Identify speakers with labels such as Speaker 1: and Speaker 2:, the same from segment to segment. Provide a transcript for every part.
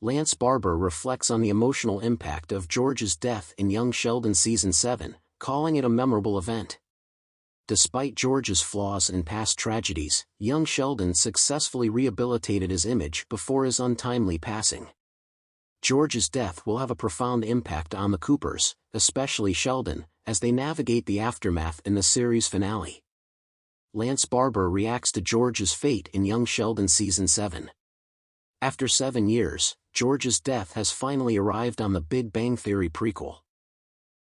Speaker 1: Lance Barber reflects on the emotional impact of George's death in Young Sheldon Season 7, calling it a memorable event. Despite George's flaws and past tragedies, young Sheldon successfully rehabilitated his image before his untimely passing. George's death will have a profound impact on the Coopers, especially Sheldon, as they navigate the aftermath in the series finale. Lance Barber reacts to George's fate in Young Sheldon Season 7. After 7 years, George's death has finally arrived on the Big Bang Theory prequel.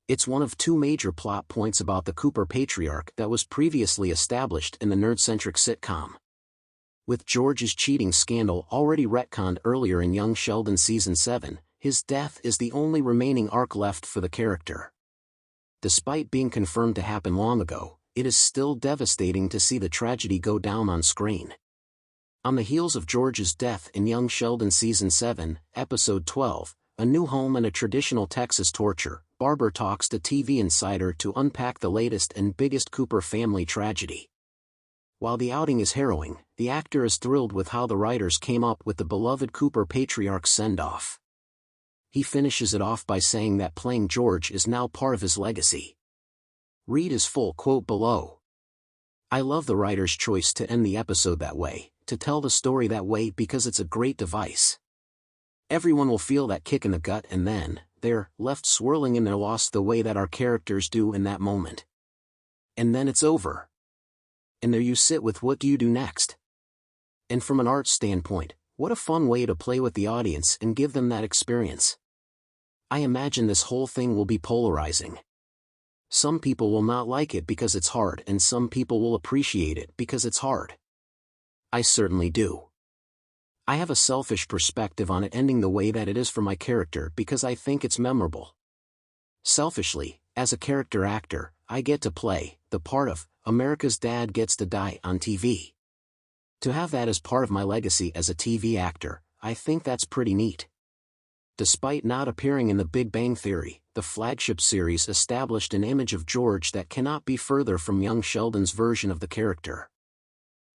Speaker 1: It's one of 2 major plot points about the Cooper patriarch that was previously established in the nerd-centric sitcom. With George's cheating scandal already retconned earlier in Young Sheldon Season 7, his death is the only remaining arc left for the character. Despite being confirmed to happen long ago, it is still devastating to see the tragedy go down on screen. On the heels of George's death in Young Sheldon Season 7, Episode 12, A New Home and a Traditional Texas Torture, Barber talks to TV Insider to unpack the latest and biggest Cooper family tragedy. While the outing is harrowing, the actor is thrilled with how the writers came up with the beloved Cooper patriarch's send-off. He finishes it off by saying that playing George is now part of his legacy. Read his full quote below. "I love the writer's choice to end the episode that way, to tell the story that way because it's a great device. Everyone will feel that kick in the gut and then, they're left swirling in their loss the way that our characters do in that moment. And then it's over. And there you sit with what do you do next? And from an art standpoint, what a fun way to play with the audience and give them that experience. I imagine this whole thing will be polarizing. Some people will not like it because it's hard and some people will appreciate it because it's hard. I certainly do. I have a selfish perspective on it ending the way that it is for my character because I think it's memorable. Selfishly, as a character actor, I get to play the part of America's Dad Gets to Die on TV. To have that as part of my legacy as a TV actor, I think that's pretty neat." Despite not appearing in The Big Bang Theory, the flagship series established an image of George that cannot be further from young Sheldon's version of the character.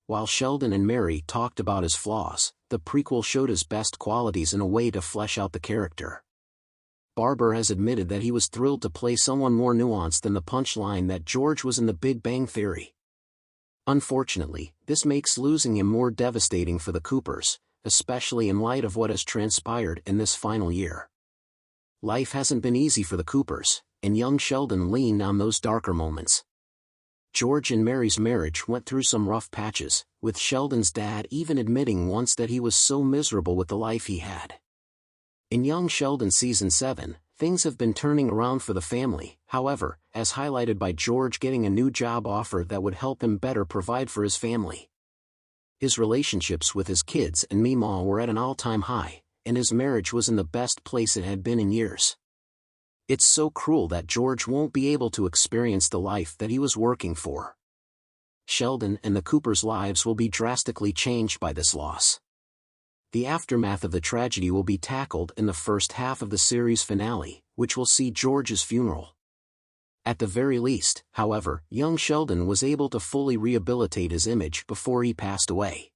Speaker 1: While Sheldon and Mary talked about his flaws, the prequel showed his best qualities in a way to flesh out the character. Barber has admitted that he was thrilled to play someone more nuanced than the punchline that George was in The Big Bang Theory. Unfortunately, this makes losing him more devastating for the Coopers, especially in light of what has transpired in this final year. Life hasn't been easy for the Coopers, and young Sheldon leaned on those darker moments. George and Mary's marriage went through some rough patches, with Sheldon's dad even admitting once that he was so miserable with the life he had. In Young Sheldon Season 7, things have been turning around for the family, however, as highlighted by George getting a new job offer that would help him better provide for his family. His relationships with his kids and Meemaw were at an all-time high, and his marriage was in the best place it had been in years. It's so cruel that George won't be able to experience the life that he was working for. Sheldon and the Coopers' lives will be drastically changed by this loss. The aftermath of the tragedy will be tackled in the first half of the series finale, which will see George's funeral. At the very least, however, young Sheldon was able to fully rehabilitate his image before he passed away.